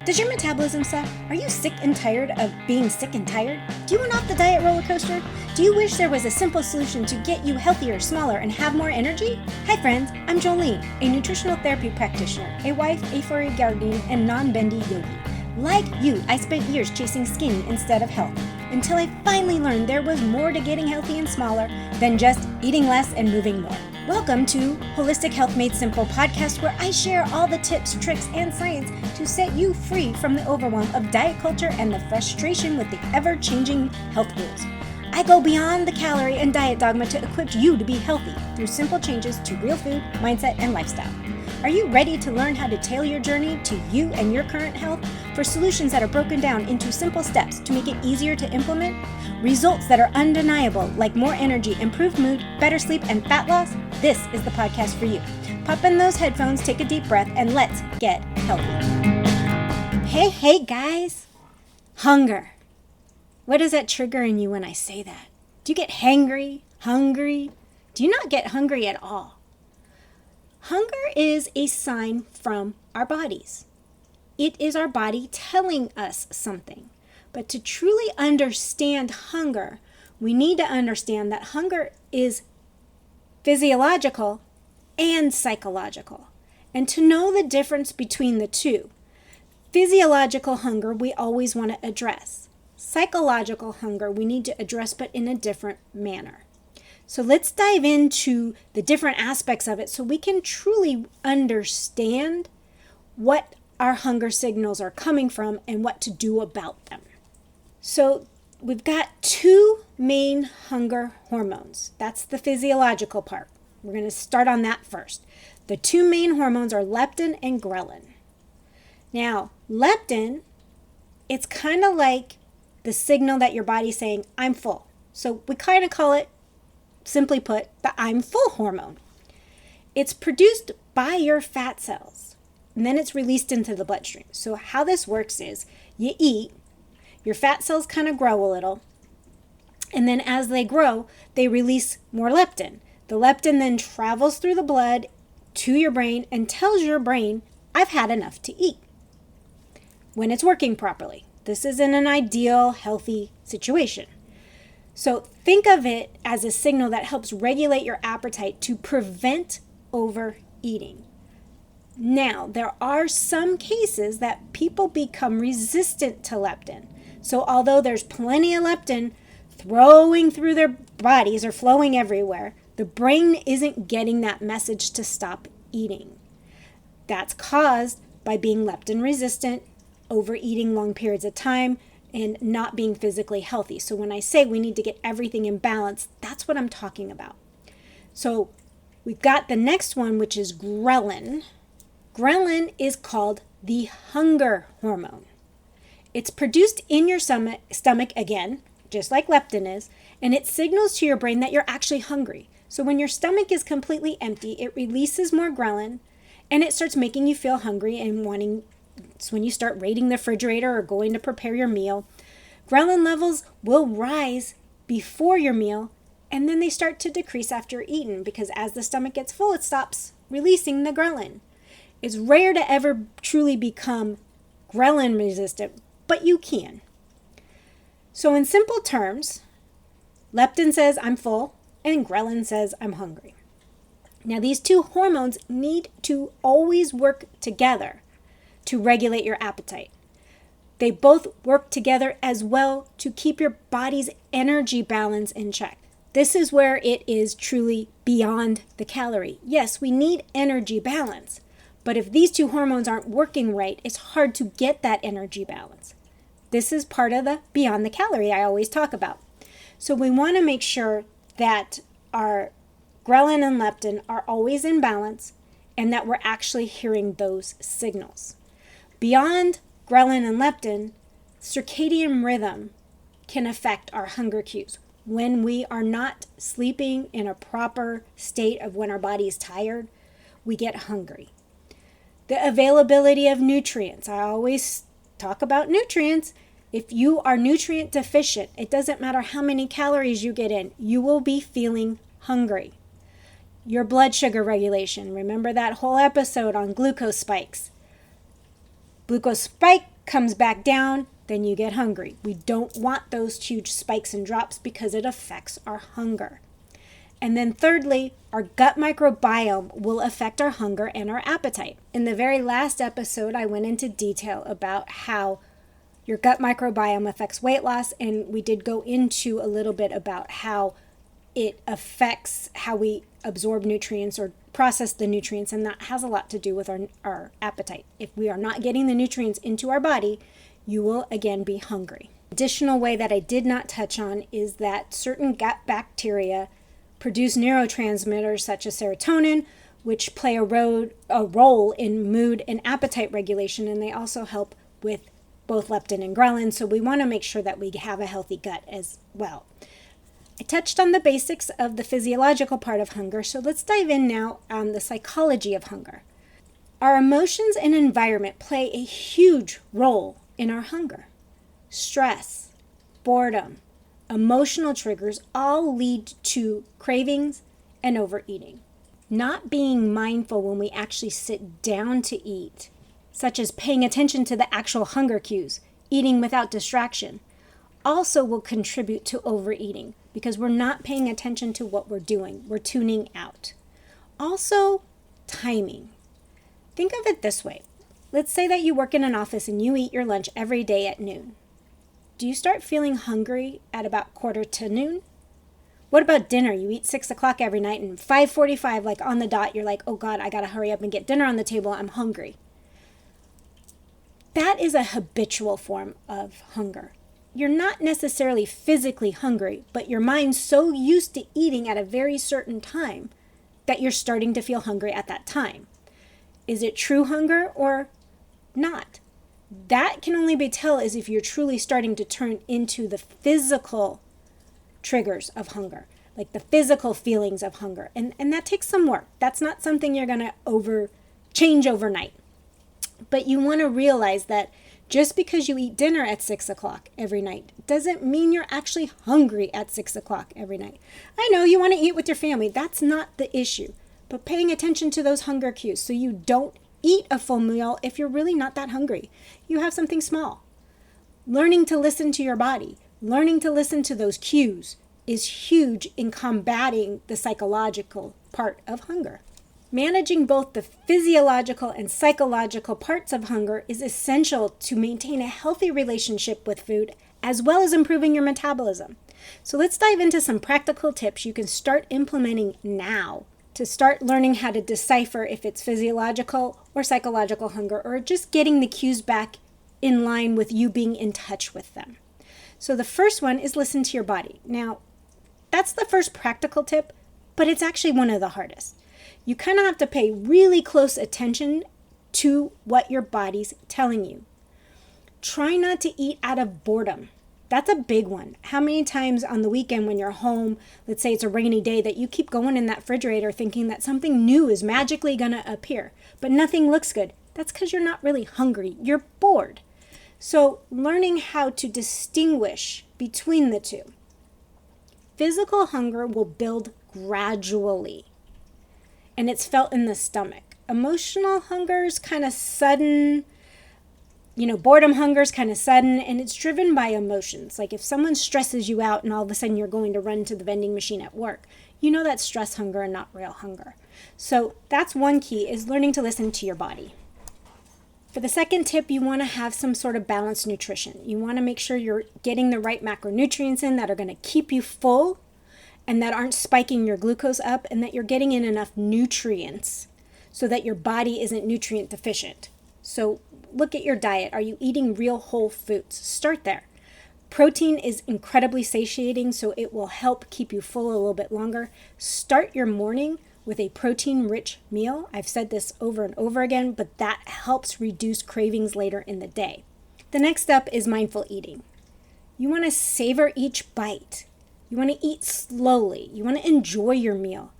Does your metabolism suck? Are you sick and tired of being sick and tired? Do you want off the diet roller coaster? Do you wish there was a simple solution to get you healthier, smaller, and have more energy? Hi friends, I'm Jolene, a nutritional therapy practitioner, a wife, a furry guardian, and non-bendy yogi. Like you, I spent years chasing skinny instead of health, until I finally learned there was more to getting healthy and smaller than just eating less and moving more. Welcome to Holistic Health Made Simple podcast, where I share all the tips, tricks, and science to set you free from the overwhelm of diet culture and the frustration with the ever-changing health rules. I go beyond the calorie and diet dogma to equip you to be healthy through simple changes to real food, mindset, and lifestyle. Are you ready to learn how to tailor your journey to you and your current health for solutions that are broken down into simple steps to make it easier to implement? Results that are undeniable, like more energy, improved mood, better sleep, and fat loss? This is the podcast for you. Pop in those headphones, take a deep breath, and let's get healthy. Hey guys! Hunger. What is that trigger in you when I say that? Do you get hangry, hungry? Do you not get hungry at all? Hunger is a sign from our bodies. It is our body telling us something. But to truly understand hunger, we need to understand that hunger is physiological and psychological. And to know the difference between the two, physiological hunger we always want to address. Psychological hunger we need to address, but in a different manner. So let's dive into the different aspects of it so we can truly understand what our hunger signals are coming from and what to do about them. So we've got two main hunger hormones. That's the physiological part. We're going to start on that first. The two main hormones are leptin and ghrelin. Now, leptin, it's kind of like the signal that your body's saying, I'm full. So we kind of call it, simply put, the I'm full hormone. It's produced by your fat cells, and then it's released into the bloodstream. So how this works is you eat, your fat cells kind of grow a little, and then as they grow, they release more leptin. The leptin then travels through the blood to your brain and tells your brain, I've had enough to eat, when it's working properly. This is in an ideal, healthy situation. So think of it as a signal that helps regulate your appetite to prevent overeating. Now, there are some cases that people become resistant to leptin. So although there's plenty of leptin throwing through their bodies or flowing everywhere, the brain isn't getting that message to stop eating. That's caused by being leptin resistant, overeating long periods of time, and not being physically healthy. So when I say we need to get everything in balance, that's what I'm talking about. So we've got the next one, which is ghrelin. Ghrelin is called the hunger hormone. It's produced in your stomach again, just like leptin is, and it signals to your brain that you're actually hungry. So when your stomach is completely empty, it releases more ghrelin, and it starts making you feel hungry and wanting. It's when you start raiding the refrigerator or going to prepare your meal. Ghrelin levels will rise before your meal, and then they start to decrease after you're eaten, because as the stomach gets full, it stops releasing the ghrelin. It's rare to ever truly become ghrelin resistant, but you can. So in simple terms, leptin says I'm full and ghrelin says I'm hungry. Now these two hormones need to always work together to regulate your appetite. They both work together as well to keep your body's energy balance in check. This is where it is truly beyond the calorie. Yes, we need energy balance, but if these two hormones aren't working right, it's hard to get that energy balance. This is part of the beyond the calorie I always talk about. So we want to make sure that our ghrelin and leptin are always in balance and that we're actually hearing those signals. Beyond ghrelin and leptin, circadian rhythm can affect our hunger cues. When we are not sleeping in a proper state of when our body is tired, we get hungry. The availability of nutrients. I always talk about nutrients. If you are nutrient deficient, it doesn't matter how many calories you get in, you will be feeling hungry. Your blood sugar regulation. Remember that whole episode on glucose spikes. Glucose spike comes back down, then you get hungry. We don't want those huge spikes and drops because it affects our hunger. And then thirdly, our gut microbiome will affect our hunger and our appetite. In the very last episode, I went into detail about how your gut microbiome affects weight loss, and we did go into a little bit about how it affects how we absorb nutrients or process the nutrients, and that has a lot to do with our appetite. If we are not getting the nutrients into our body, you will again be hungry. Additional way that I did not touch on is that certain gut bacteria produce neurotransmitters such as serotonin, which play a role in mood and appetite regulation, and they also help with both leptin and ghrelin, so we want to make sure that we have a healthy gut as well. I touched on the basics of the physiological part of hunger, so let's dive in now on the psychology of hunger. Our emotions and environment play a huge role in our hunger. Stress, boredom, emotional triggers all lead to cravings and overeating. Not being mindful when we actually sit down to eat, such as paying attention to the actual hunger cues, eating without distraction, also will contribute to overeating because we're not paying attention to what we're doing. We're tuning out. Also, timing. Think of it this way. Let's say that you work in an office and you eat your lunch every day at noon. Do you start feeling hungry at about 12:45? What about dinner? You eat 6 o'clock every night and 5:45, like on the dot, you're like, oh God, I gotta hurry up and get dinner on the table. I'm hungry. That is a habitual form of hunger. You're not necessarily physically hungry, but your mind's so used to eating at a very certain time that you're starting to feel hungry at that time. Is it true hunger or not? That can only be tell is if you're truly starting to turn into the physical triggers of hunger, like the physical feelings of hunger. And that takes some work. That's not something you're going to change overnight. But you want to realize that just because you eat dinner at 6 o'clock every night doesn't mean you're actually hungry at 6 o'clock every night. I know you want to eat with your family. That's not the issue. But paying attention to those hunger cues so you don't eat a full meal if you're really not that hungry. You have something small. Learning to listen to your body, learning to listen to those cues is huge in combating the psychological part of hunger. Managing both the physiological and psychological parts of hunger is essential to maintain a healthy relationship with food, as well as improving your metabolism. So let's dive into some practical tips you can start implementing now to start learning how to decipher if it's physiological or psychological hunger, or just getting the cues back in line with you being in touch with them. So the first one is listen to your body. Now, that's the first practical tip, but it's actually one of the hardest. You kind of have to pay really close attention to what your body's telling you. Try not to eat out of boredom. That's a big one. How many times on the weekend when you're home, let's say it's a rainy day, that you keep going in that refrigerator thinking that something new is magically going to appear, but nothing looks good? That's because you're not really hungry. You're bored. So learning how to distinguish between the two. Physical hunger will build gradually, and it's felt in the stomach. Emotional hunger is kind of sudden. Boredom hunger is kind of sudden, and it's driven by emotions. Like if someone stresses you out and all of a sudden you're going to run to the vending machine at work, that's stress hunger and not real hunger. So that's one key, is learning to listen to your body. For the second tip, you want to have some sort of balanced nutrition. You want to make sure you're getting the right macronutrients in that are going to keep you full and that aren't spiking your glucose up, and that you're getting in enough nutrients so that your body isn't nutrient deficient. So look at your diet. Are you eating real whole foods? Start there. Protein is incredibly satiating, so it will help keep you full a little bit longer. Start your morning with a protein-rich meal. I've said this over and over again, but that helps reduce cravings later in the day. The next step is mindful eating. You want to savor each bite. You want to eat slowly. You want to enjoy your meal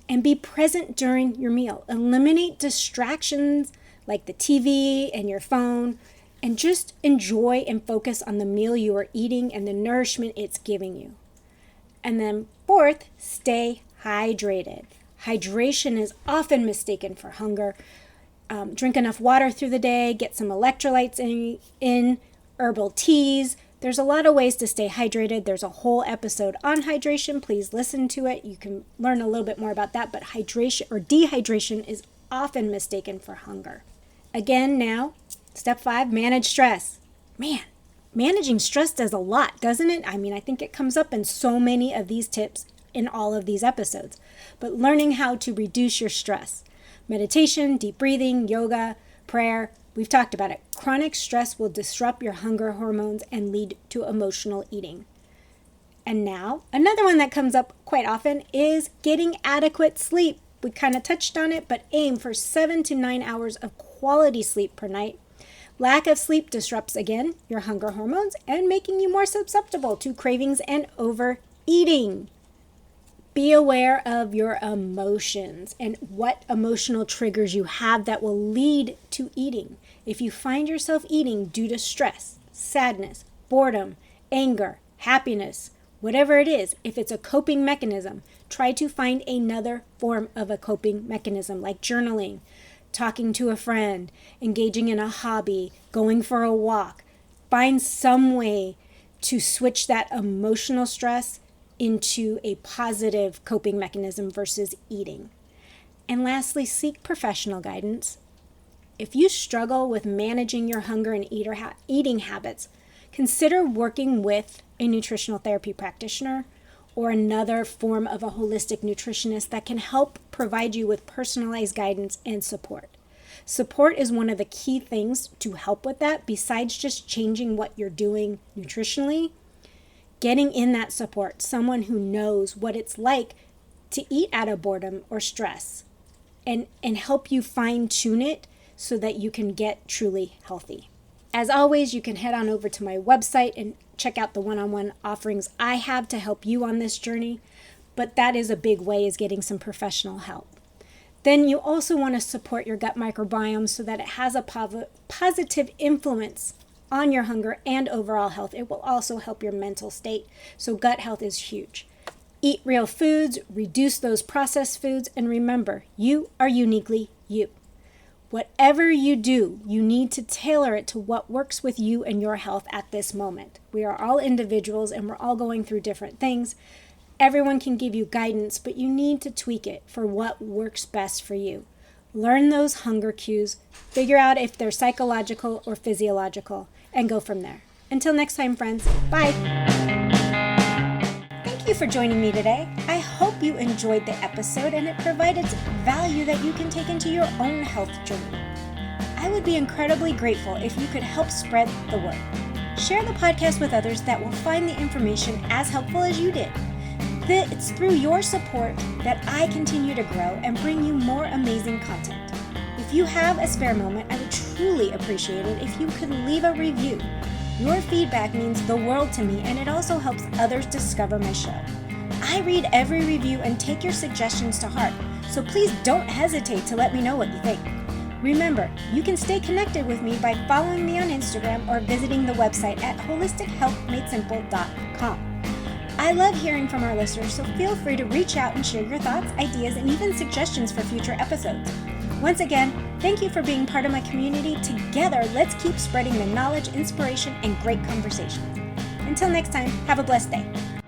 and be present during your meal. Eliminate distractions like the TV and your phone, and just enjoy and focus on the meal you are eating and the nourishment it's giving you. And then fourth, stay hydrated. Hydration is often mistaken for hunger. drink enough water through the day, get some electrolytes in herbal teas. There's a lot of ways to stay hydrated. There's a whole episode on hydration. Please listen to it. You can learn a little bit more about that, but hydration or dehydration is often mistaken for hunger. Again, now, step 5, manage stress. Man, managing stress does a lot, doesn't it? I mean, I think it comes up in so many of these tips in all of these episodes. But learning how to reduce your stress. Meditation, deep breathing, yoga, prayer. We've talked about it. Chronic stress will disrupt your hunger hormones and lead to emotional eating. And now, another one that comes up quite often is getting adequate sleep. We kind of touched on it, but aim for 7 to 9 hours of quality sleep per night. Lack of sleep disrupts, again, your hunger hormones and making you more susceptible to cravings and overeating. Be aware of your emotions and what emotional triggers you have that will lead to eating. If you find yourself eating due to stress, sadness, boredom, anger, happiness, whatever it is, if it's a coping mechanism, try to find another form of a coping mechanism like journaling, talking to a friend, engaging in a hobby, going for a walk. Find some way to switch that emotional stress into a positive coping mechanism versus eating. And lastly, seek professional guidance. If you struggle with managing your hunger and eating habits, consider working with a nutritional therapy practitioner or another form of a holistic nutritionist that can help provide you with personalized guidance and support. Support is one of the key things to help with that, besides just changing what you're doing nutritionally. Getting in that support, someone who knows what it's like to eat out of boredom or stress and help you fine-tune it so that you can get truly healthy. As always, you can head on over to my website and check out the one-on-one offerings I have to help you on this journey, but that is a big way, is getting some professional help. Then you also want to support your gut microbiome so that it has a positive influence on your hunger and overall health. It will also help your mental state. So gut health is huge. Eat real foods, reduce those processed foods, and remember, you are uniquely you. Whatever you do, you need to tailor it to what works with you and your health at this moment. We are all individuals and we're all going through different things. Everyone can give you guidance, but you need to tweak it for what works best for you. Learn those hunger cues, figure out if they're psychological or physiological, and go from there. Until next time, friends, bye. Thank you for joining me today. I hope you enjoyed the episode and it provided value that you can take into your own health journey. I would be incredibly grateful if you could help spread the word. Share the podcast with others that will find the information as helpful as you did. It's through your support that I continue to grow and bring you more amazing content. If you have a spare moment, I would truly appreciate it if you could leave a review. Your feedback means the world to me, and it also helps others discover my show. I read every review and take your suggestions to heart, so please don't hesitate to let me know what you think. Remember, you can stay connected with me by following me on Instagram or visiting the website at holistichealthmadesimple.com. I love hearing from our listeners, so feel free to reach out and share your thoughts, ideas, and even suggestions for future episodes. Once again, thank you for being part of my community. Together, let's keep spreading the knowledge, inspiration, and great conversations. Until next time, have a blessed day.